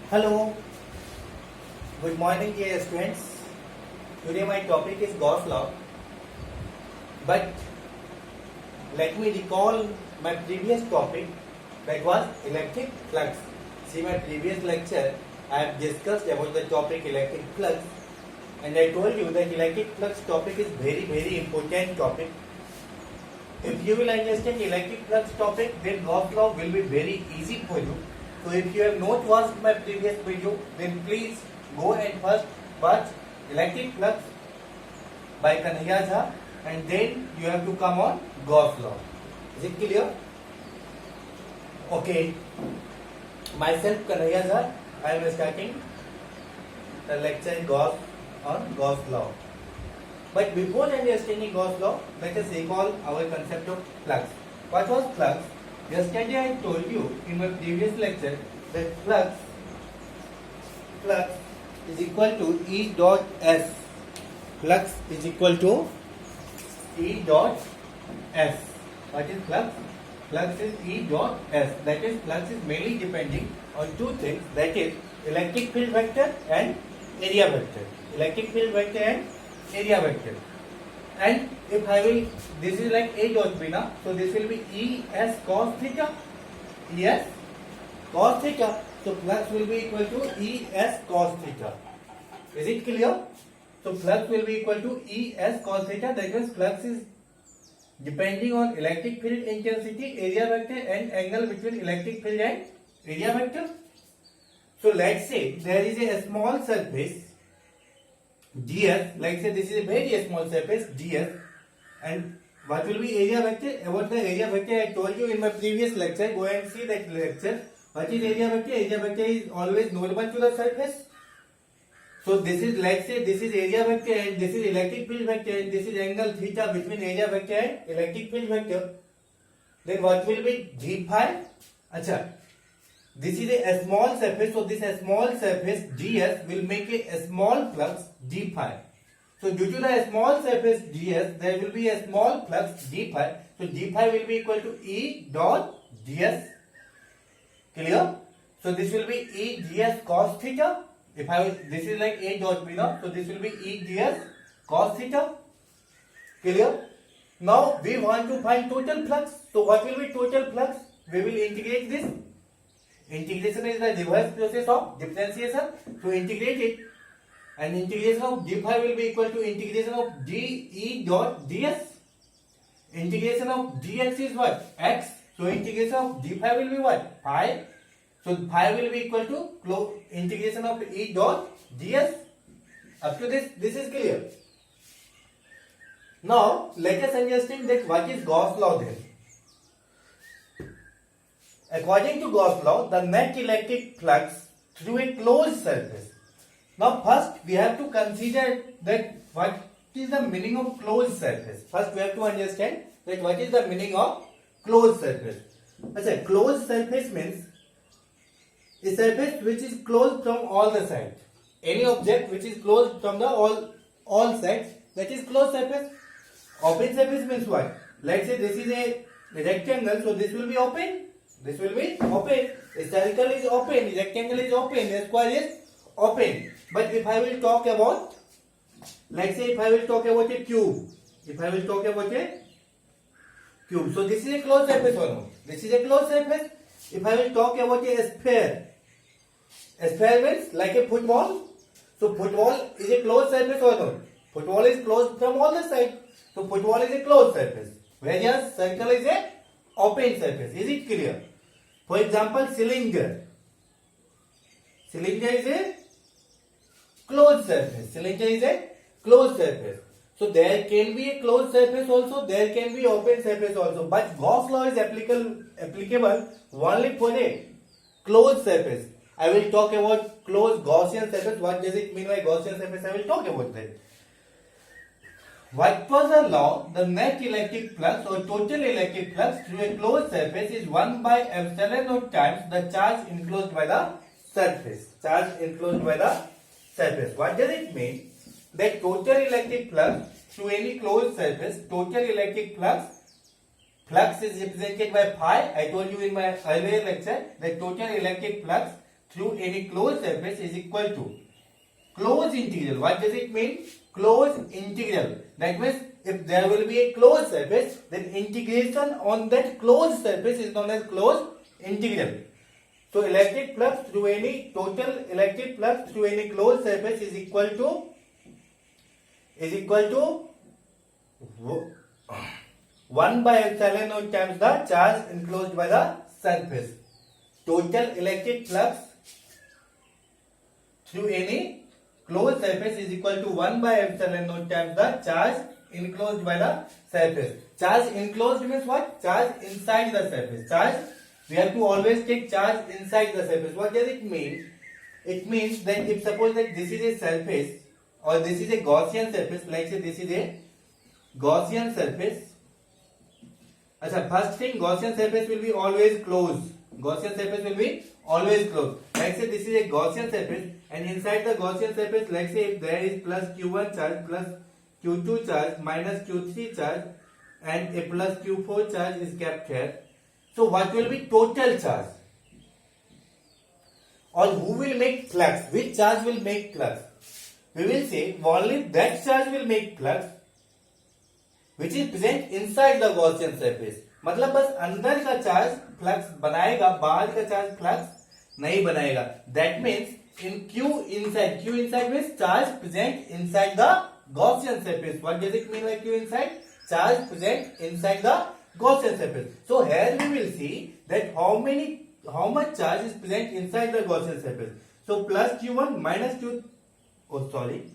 Hello, good morning dear students. Today my topic is Gauss law. But let me recall my previous topic, that was electric flux. See, my previous lecture I have discussed about the topic electric flux, and I told you that electric flux topic is very important topic. If you will understand electric flux topic, then Gauss law will be very easy for you. So if you have not watched my previous video, then please go and first watch electric flux by Kanhaiya Jha, and then you have to come on Gauss law. Is it clear? Okay. Myself Kanhaiya Jha, I am starting the lecture on Gauss law. But before understanding Gauss law, let us recall our concept of flux. What was flux? Yesterday I told you in my previous lecture that flux is equal to E dot S. Flux is equal to E dot S. What is flux? Flux is E dot S. That is, flux is mainly depending on two things, that is electric field vector and area vector. Electric field vector and area vector. And if I will, this is like A dot B now, so this will be E S cos theta. E S cos theta. So flux will be equal to E S cos theta. Is it clear? So flux will be equal to E S cos theta. That means flux is depending on electric field intensity, area vector, and angle between electric field and area vector. So let's say there is a small surface ds, like say this is a very small surface ds, and what will be area vector? About the area vector I told you in my previous lecture. Go and see that lecture. What is area vector? Area vector is always normal to the surface. So this is, let's say this is area vector and this is electric field vector and this is angle theta between area vector and electric field vector. Then what will be d phi? Acha, this is a small surface, so this small surface ds will make a small flux d phi. So due to the small surface ds, there will be a small flux d phi. So d phi will be equal to E dot ds. Clear? So this will be E ds cos theta. If I will, this is like A dot B now, so this will be E ds cos theta. Clear? Now we want to find total flux. So what will be total flux? We will integrate this. Integration is the reverse process of differentiation. So integrate it, and integration of d phi will be equal to integration of d E dot ds. Integration of dx is what? X. So integration of d phi will be what? Phi. So phi will be equal to integration of E dot ds. Up to this is clear. Now let us understand that what is Gauss law then. According to Gauss law, the net electric flux through a closed surface. Now first we have to consider that what is the meaning of closed surface. First we have to understand that what is the meaning of closed surface. Achha, closed surface means a surface which is closed from all the sides. Any object which is closed from the all sides, that is closed surface. Open surface means what? Let's say this is a rectangle, so this will be open. This will be open. A circle is open, rectangle is open, a square is open. But if I will talk about, like say if I will talk about a cube, so this is a closed surface or no? This is a closed surface. If I will talk about a sphere means like a football. So football is a closed surface or no? Football is closed from all the sides. So football is a closed surface, whereas circle is a open surface. Is it clear? For example, cylinder. Cylinder is a closed surface. So there can be a closed surface also, there can be open surface also. But Gauss law is applicable only for a closed surface. I will talk about closed Gaussian surface. What does it mean by Gaussian surface? I will talk about that. What was the law? The net electric flux or total electric flux through a closed surface is 1 by epsilon naught times the charge enclosed by the surface. What does it mean? That total electric flux through any closed surface, flux is represented by phi. I told you in my earlier lecture that total electric flux through any closed surface is equal to closed integral. What does it mean? Closed integral. That means if there will be a closed surface, then integration on that closed surface is known as closed integral. So electric flux through any total electric flux through any closed surface is equal to 1 by epsilon naught times the charge enclosed by the surface. Total electric flux through any closed surface is equal to 1 by epsilon naught times the charge enclosed by the surface. Charge enclosed means what? Charge inside the surface. Charge, we have to always take charge inside the surface. What does it mean? It means that if suppose that this is a surface or this is a Gaussian surface, like say this is a Gaussian surface. Achha, first thing, Gaussian surface will be always closed. Gaussian surface will be always closed. Like say this is a Gaussian surface, and inside the Gaussian surface, like say if there is plus Q1 charge, plus Q2 charge, minus Q3 charge, and a plus Q4 charge is kept here. So what will be total charge? Or who will make flux? Which charge will make flux? We will say only that charge will make flux which is present inside the Gaussian surface. मतलब बस अंदर का charge flux बनाएगा, बाहर का charge flux नहीं बनाएगा. That means in Q inside means charge present inside the Gaussian surface. What does it mean by Q inside? Charge present inside the Gaussian surface. So here we will see that how much charge is present inside the Gaussian surface. So plus Q1 minus Q. Oh sorry.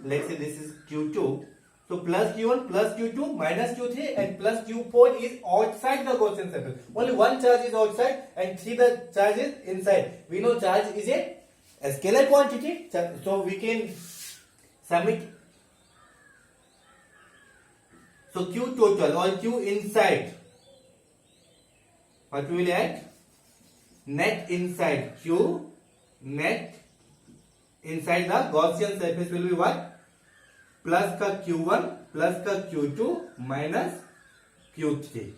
Let's say this is Q2. So plus Q1 plus Q2 minus Q3 and plus Q4 is outside the Gaussian surface. Only one charge is outside and 3 the charge is inside. We know charge is a scalar quantity. So we can submit. So Q total or Q inside. What we will add? Net inside. Q net inside the Gaussian surface will be what? Plus का Q1 plus का Q2 minus Q3.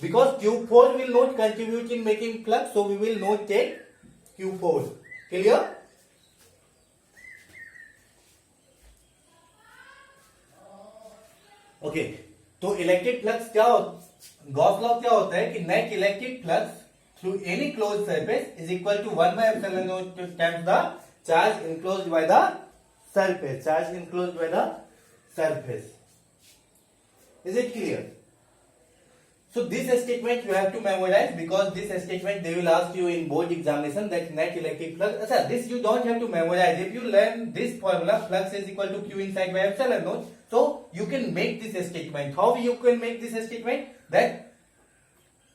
Because Q4 will not contribute in making flux, so we will not take Q4. Clear? Okay. तो electric flux क्या Gauss law क्या होता है कि net electric flux through any close surface is equal to 1 by epsilon naught times the charge enclosed by the surface. Charge enclosed by the surface. Is it clear? So this statement you have to memorize because this statement they will ask you in board examination that net electric flux. Achha, this you don't have to memorize. If you learn this formula, flux is equal to Q inside by epsilon naught. So you can make this statement. How you can make this statement? That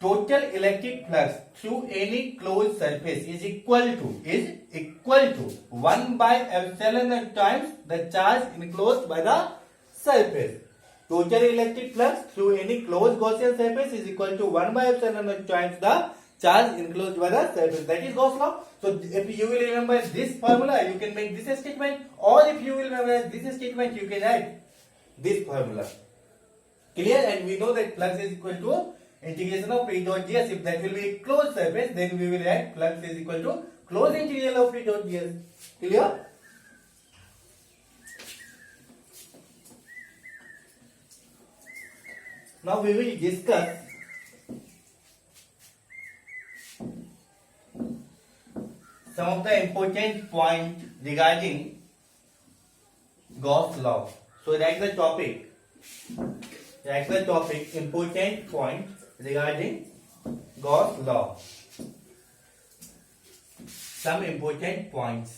total electric flux through any closed surface is equal to 1 by epsilon naught times the charge enclosed by the surface. Total electric flux through any closed Gaussian surface is equal to 1 by epsilon naught times the charge enclosed by the surface. That is Gauss law. So if you will remember this formula, you can make this statement, or if you will remember this statement, you can add this formula. Clear? And we know that flux is equal to integration of P dot ds. If that will be a closed surface, then we will add flux is equal to closed integral of P dot ds. Clear? Now we will discuss some of the important points regarding Gauss law. So write the topic. Important point regarding Gauss law. Some important points.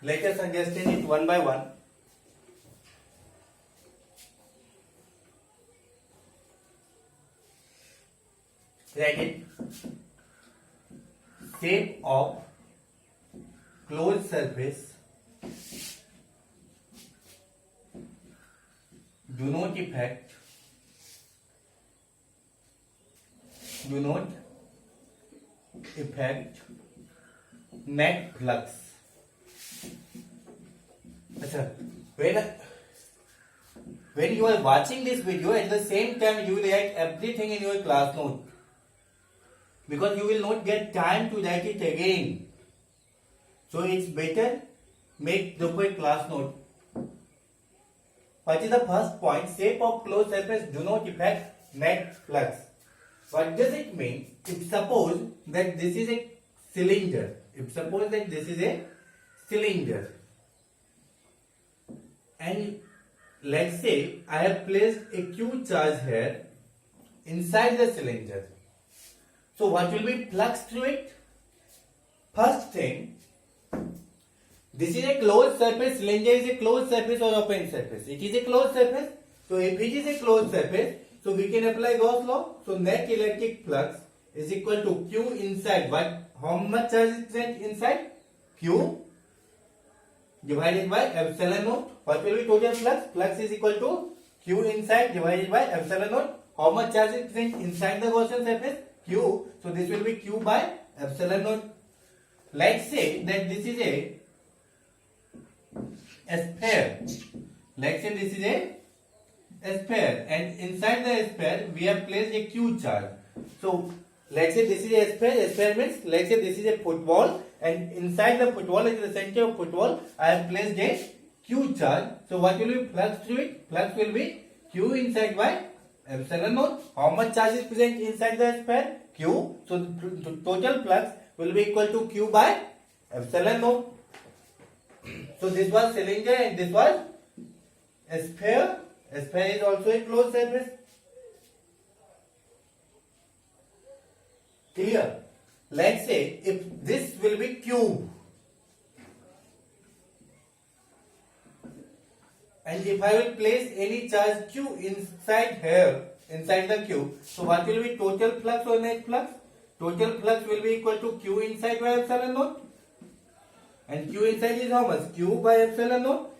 Let us understand it one by one. Write it. Shape of closed surface do not affect net flux. अच्छा, when when you are watching this video, at the same time you will write everything in your class note, because you will not get time to write it again. So it's better make proper class note. What is the first point? Shape of closed surface do not affect net flux. What does it mean? If suppose that this is a cylinder, and let's say I have placed a Q charge here inside the cylinder. So what will be flux through it? First thing, this is a closed surface. Cylinder is a closed surface or open surface? It is a closed surface. So if it is a closed surface, so we can apply Gauss law. So net electric flux is equal to Q inside. What? How much charge is present inside? Q divided by epsilon naught. What will be total flux? Flux is equal to Q inside divided by epsilon naught. How much charge is present inside the Gaussian surface? Q. So this will be Q by epsilon naught. Let's say that this is a sphere. Let's say this is a sphere, and inside the sphere we have placed a Q charge. So let's say this is a sphere. Sphere means, let's say this is a football, and inside the football, at the center of football, I have placed a Q charge. So what will be flux through it? Flux will be Q inside by epsilon naught. How much charge is present inside the sphere? Q. So the total flux will be equal to Q by epsilon naught. So this was cylinder and this was a sphere. A sphere is also a closed surface. Clear? Let's say if this will be cube, and if I will place any charge Q inside here, inside the cube, so what will be total flux or net flux? Total flux will be equal to Q inside by epsilon naught. And Q inside is how much? Q by epsilon naught.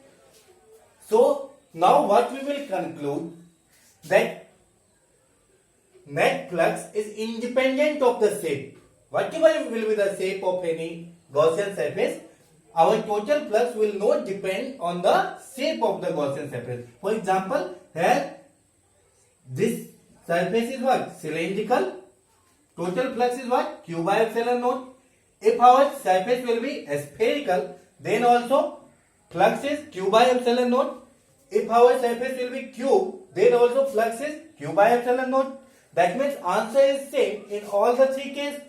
So now what we will conclude, that net flux is independent of the shape. Whatever will be the shape of any Gaussian surface, our total flux will not depend on the shape of the Gaussian surface. For example, here this surface is what? Cylindrical. Total flux is what? Q by epsilon naught. If our surface will be spherical, then also flux is Q by epsilon naught. If our surface will be cube, then also flux is Q by epsilon naught. That means answer is same in all the three cases.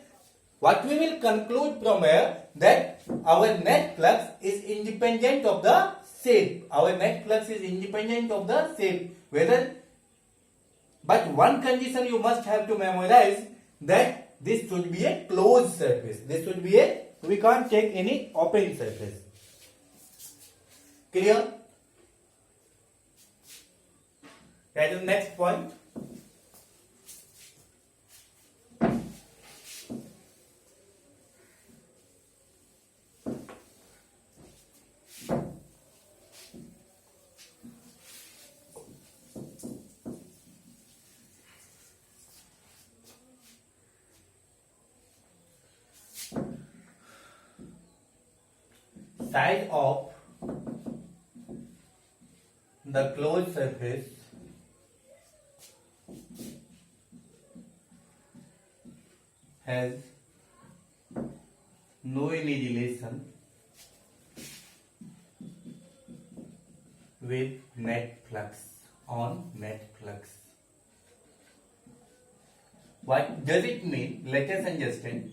What we will conclude from here, that our net flux is independent of the shape. Our net flux is independent of the shape. But one condition you must have to memorize, that this should be a closed surface. We can't take any open surface. Clear? That is the next point. Side of the closed surface has no any relation with net flux on net flux. What does it mean? Let us understand.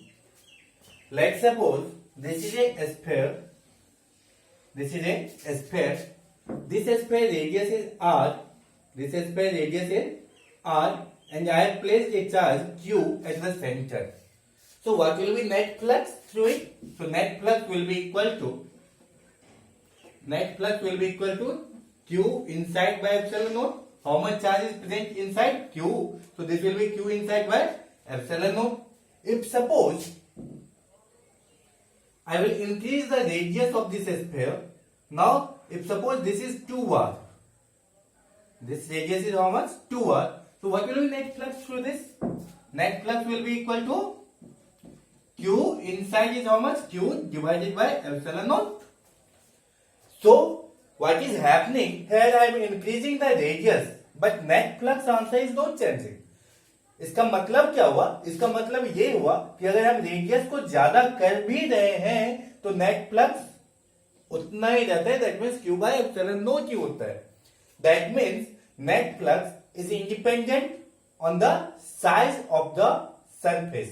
Let's suppose this is a sphere. This sphere radius is r. And I have placed a charge Q at the center. So what will be net flux through it? So net flux will be equal to Q inside by epsilon naught. How much charge is present inside? Q. So this will be Q inside by epsilon naught. If suppose I will increase the radius of this sphere. Now, if suppose this is 2r, this radius is how much? 2r. So what will be net flux through this? Net flux will be equal to Q inside is how much? Q divided by epsilon naught. So what is happening here, I am increasing the radius but net flux answer is not changing. इसका मतलब क्या हुआ? इसका मतलब ये हुआ कि अगर हम रेडियस को ज्यादा कर भी रहे हैं तो नेट फ्लक्स उतना ही रहता है. That means Q by epsilon not ही होता है. That means net flux is independent on the size of the surface,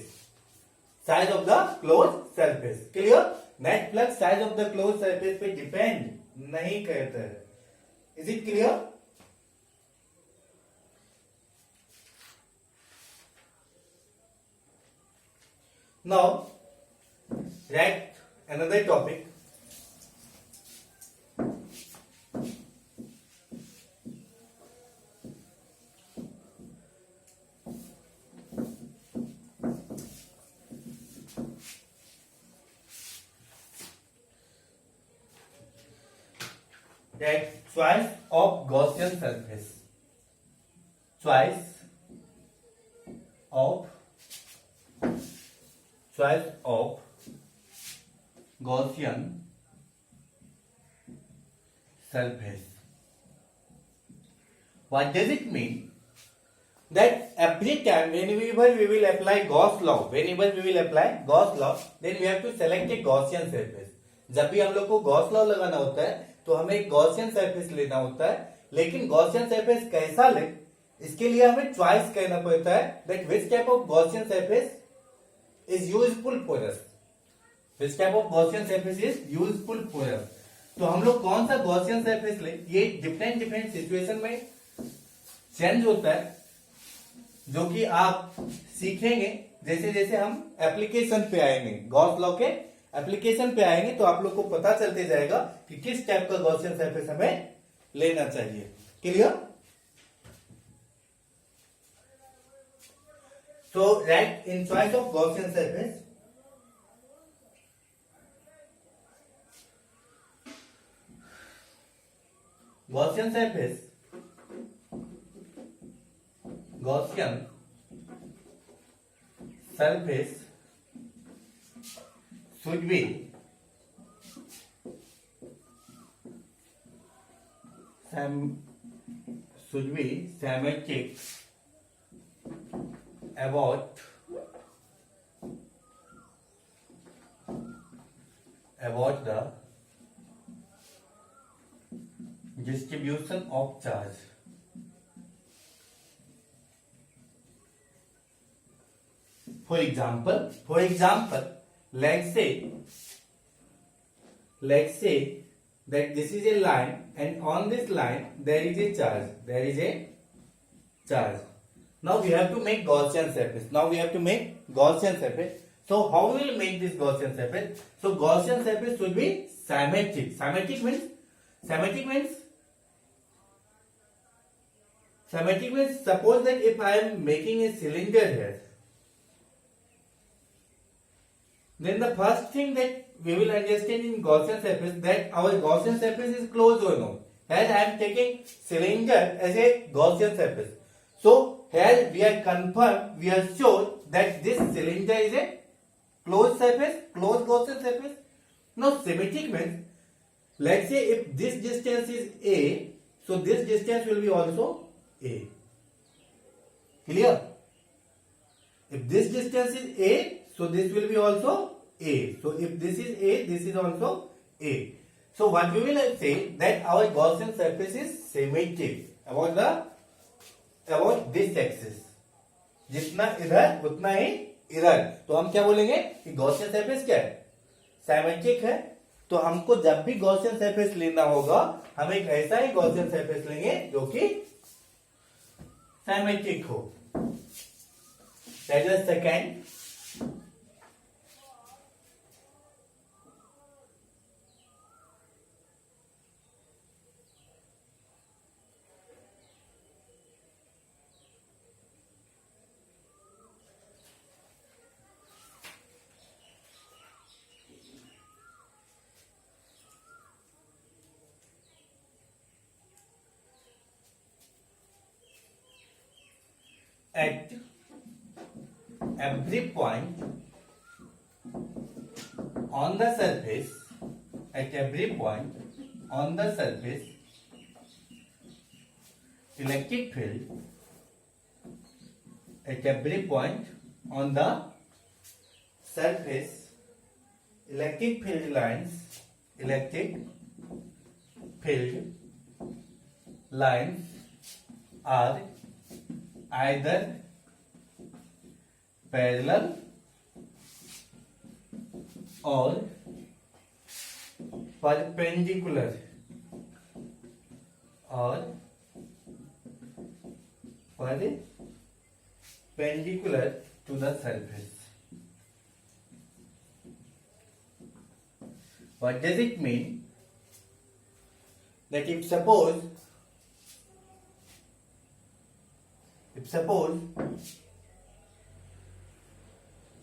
size of the close surface. Clear? Net flux size of the close surface पे depend नहीं करता है. Is it clear? Now, write another topic. That choice of Gaussian surface. Choice of Gaussian surface. What does it mean? That every time whenever we will apply Gauss law, then we have to select a Gaussian surface. जब भी हम लोग को Gauss law लगाना होता है तो हमें एक गॉसियन सरफेस लेना होता है. लेकिन गॉसियन सरफेस कैसा ले, इसके लिए हमें चॉइस करना पड़ता है. That which type of Gaussian surface is useful for us. Which type of Gaussian surface is useful for us? तो हम लोग कौन सा Gaussian surface ले, ये डिफरेंट सिचुएशन में चेंज होता है, जो कि आप सीखेंगे जैसे जैसे हम एप्लीकेशन पे आएंगे. गॉस लॉ के एप्लीकेशन पे आएंगे तो आप लोग को पता चलते जाएगा कि किस टाइप का Gaussian surface हमें लेना चाहिए. Clear? So write in choice of Gaussian surface. Gaussian surface should be symmetric about the distribution of charge. For example, let's say that this is a line and on this line there is a charge. Now we have to make Gaussian surface. So how we will make this Gaussian surface? So Gaussian surface should be symmetric. Symmetric means suppose that if I am making a cylinder here, then the first thing that we will understand in Gaussian surface that our Gaussian surface is closed or not. As I am taking cylinder as a Gaussian surface. So here we are sure that this cylinder is a closed Gaussian surface. Now symmetric means, let's say if this distance is A, so this distance will be also A. Clear? If this distance is A, so this will be also A. So if this is A, this is also A. So what we will say that our Gaussian surface is symmetric about this axis. जितना इधर उतना ही इधर. तो हम क्या बोलेंगे कि Gaussian surface क्या है? Symmetric है. तो हमको जब भी Gaussian surface लेना होगा हम एक ऐसा ही Gaussian surface लेंगे जो कि symmetric हो. That is second. At every point on the surface, on the surface, electric field at every point on the surface, electric field lines are either parallel or perpendicular to the surface. What does it mean? That if suppose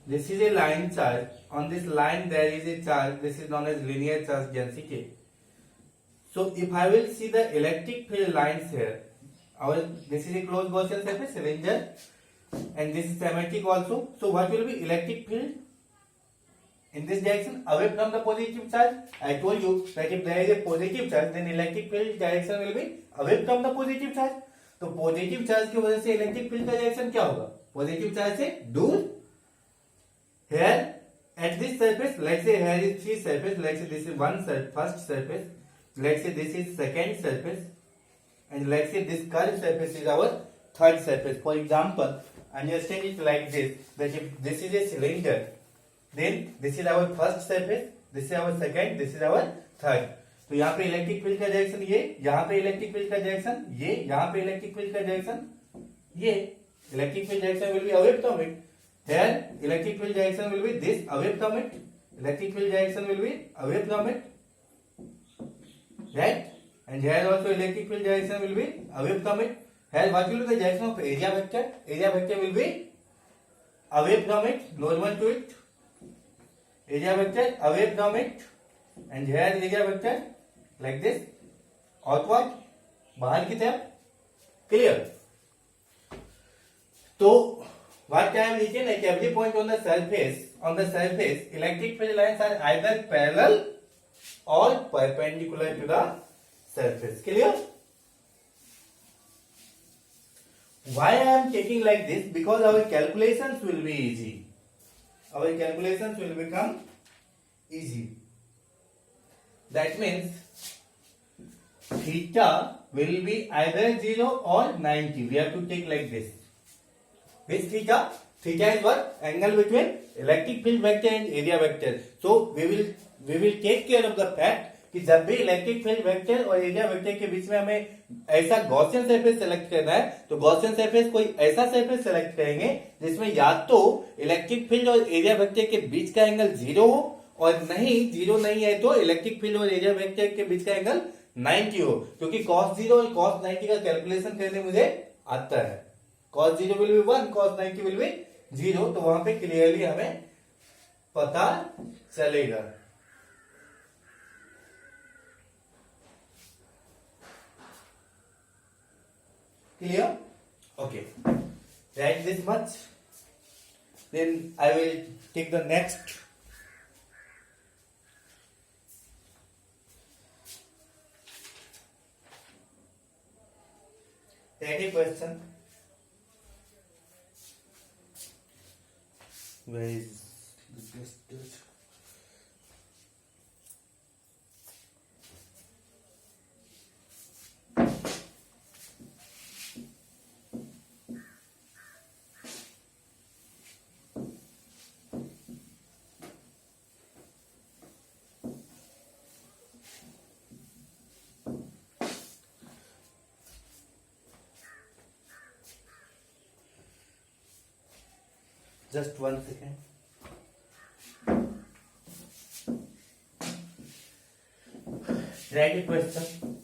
this is a line charge, on this line there is a charge, this is known as linear charge density. So if I will see the electric field lines here, this is a closed Gaussian surface, cylinder, and this is symmetric also. So what will be electric field? In this direction, away from the positive charge. I told you that if there is a positive charge, then electric field direction will be away from the positive charge. तो positive charge की वजह से electric field का direction क्या होगा? Positive charge से दूर. Here at this surface, let's say here is three surface. Let's say this is first surface. Let's say this is second surface, and let's say this curved surface is our third surface. For example, understand it like this: that if this is a cylinder, then this is our first surface, this is our second, this is our third. तो यहाँ पे electric field का direction ये, यहाँ पे electric field का direction ये, यहाँ पे इलेक्ट्रिक फील्ड का डायरेक्शन ये. Electric field direction will be away from it. Here electric field direction will be this, away from it. Electric field direction will be away from it, right? And here also electric field direction will be away from it. Here what will be the direction of area vector? Area vector will be away from it, normal to it. Area vector away from it, and here area vector like this, outward, बाहर की तरफ. Clear? तो what I am written at every point on the surface, electric field lines are either parallel or perpendicular to the surface. Clear? Why I am taking like this? Because our calculations will be easy. Our calculations will become easy. That means theta will be either 0 or 90. We have to take like this. Which theta? Theta is what? Angle between electric field vector and area vector. So we will take care of the fact कि जब भी electric field vector और area vector के बीच में हमें ऐसा Gaussian surface select करना है, तो गॉसियन सरफेस कोई ऐसा सरफेस सेलेक्ट करेंगे जिसमें या तो इलेक्ट्रिक फील्ड और एरिया वेक्टर के बीच का एंगल 0 हो, और नहीं 0 नहीं है तो इलेक्ट्रिक फील्ड और एरिया वेक्टर के बीच का एंगल 90 हो. क्योंकि cos 0 और cos 90 का कैलकुलेशन करने मुझे आता है. cos 0 will be 1, cos 90 will be 0. तो वहां पे क्लियरली हमें पता चलेगा. Clear? Okay. Write this much. Then I will take the next. Any question? Where is this? Just 1 second. Write a question.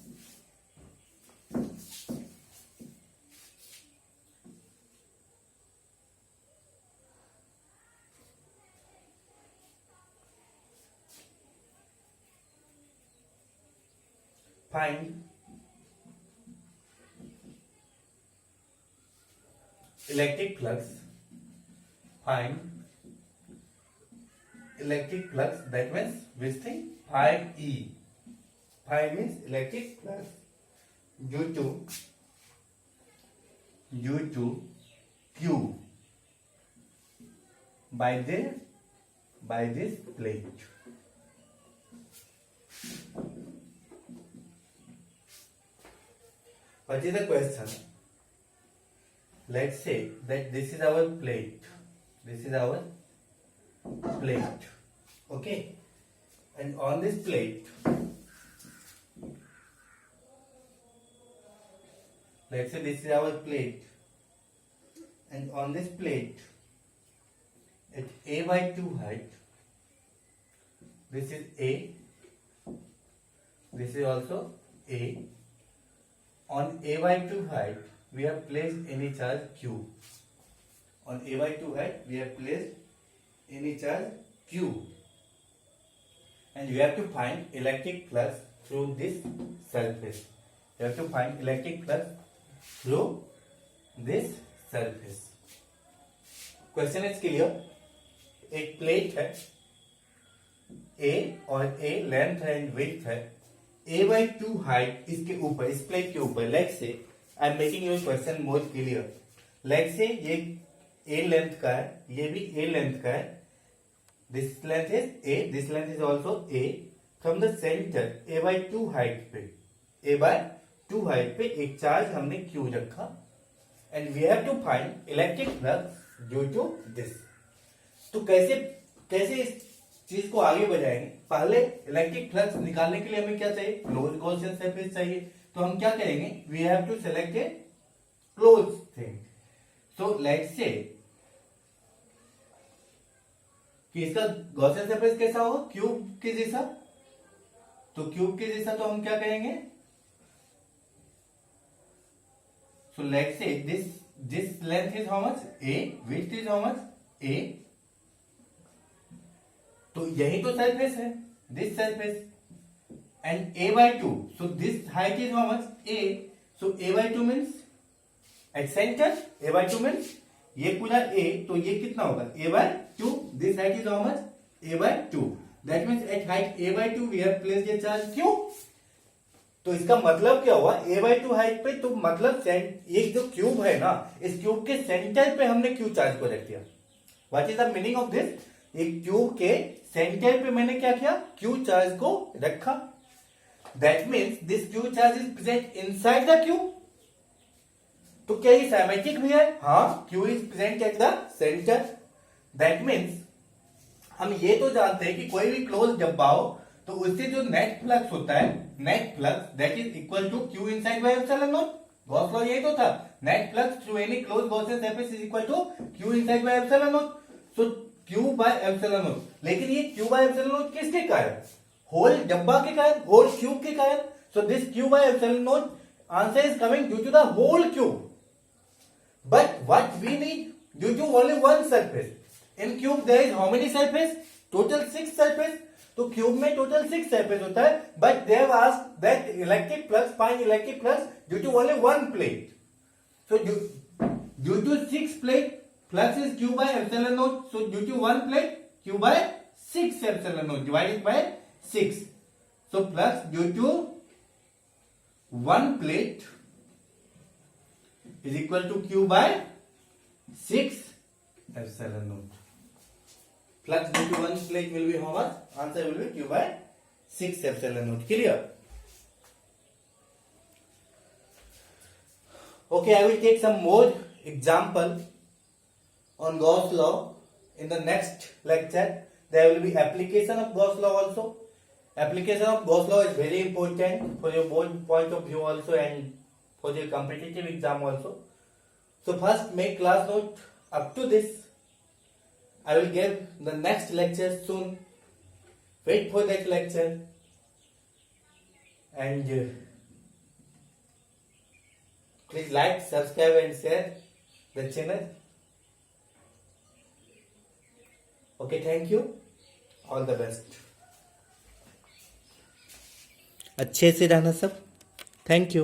Find electric flux. Find electric flux, that means which thing? Phi E. Phi means electric flux due to Q by this plate. What is the question? Let's say that this is our plate. This is our plate. Okay? And on this plate, let's say this is our plate. And on this plate, at A by 2 height, this is A, this is also A. On A by 2 height, we have placed any charge Q. On A by 2 height, we have placed any charge Q. And you have to find electric flux through this surface. You have to find electric flux through this surface. Question is clear? एक plate है A और A length and width है, A by 2 height इसके ऊपर, इस plate के ऊपर. Let's say I am making your question more clear. Let's say ये A लेंथ का है, ये भी A लेंथ का है. This length is A, this length is also A. From the centre A by 2 height पे, A by 2 हाइट पे एक चार्ज हमने Q रखा. And we have to find electric flux due to this. तो कैसे इस चीज को आगे बढ़ाएंगे? पहले इलेक्ट्रिक फ्लक्स निकालने के लिए हमें क्या चाहिए? क्लोज गॉसियन सरफेस चाहिए. तो हम क्या करेंगे? We have to select a close thing. So let's say कि इसका गॉसियन सरफेस कैसा होगा? क्यूब के जैसा. तो क्यूब के जैसा तो हम क्या करेंगे? सो लेट्स से this length is how much? A. Width is how much? A. तो यही तो सरफेस है, this surface. And A by 2, so this height is how much? A. So A by 2 means at centre. A by 2 means ये पूरा A, तो ये कितना होगा? A by 2. This height is how much? A by 2. That means at height A by 2 we have placed a charge Q. तो इसका मतलब क्या हुआ? A by 2 हाइट पे, तो मतलब ये जो क्यूब है ना, इस क्यूब के सेंटर पे हमने Q चार्ज को रख दिया. What is the meaning of this? एक क्यूब के सेंटर पे मैंने क्या किया? Q चार्ज को रखा. That means this Q charge is present inside the cube. तो क्या ये सिमेट्रिक भी है? हाँ, Q is present at the centre. That means हम ये तो जानते हैं कि कोई भी क्लोज डब्बा हो तो उससे जो नेट फ्लक्स होता है, net flux that is equal to Q inside by epsilon naught. Gauss law यही तो था. Net flux through any close Gaussian surface is equal to Q inside by epsilon naught. So Q by epsilon naught. लेकिन ये Q by epsilon not किसके कारण? Whole डब्बा के कारण, होल क्यूब के कारण. So this Q by epsilon naught answer is coming due to the whole cube. But what we need? Due to only one surface. In cube there is how many surface? Total 6 surface. तो cube में total 6 surface होता है. But they have asked that electric flux, find electric flux due to only one plate. So due to 6 plate, flux is Q by epsilon naught. So due to one plate, Q by 6 epsilon naught divided by 6. So flux due to one plate is equal to Q by 6 epsilon naught. Flux due to one plate will be how much? Answer will be Q by 6 epsilon naught. Clear? Okay, I will take some more example on Gauss law in the next lecture. There will be application of Gauss law also. Application of Gauss law is very important for your board point of view also and for your competitive exam also. So first make class note up to this. I will give the next lecture soon. Wait for that lecture and please like, subscribe and share the channel. Okay, thank you. All the best. अच्छे से रहना सब. Thank you.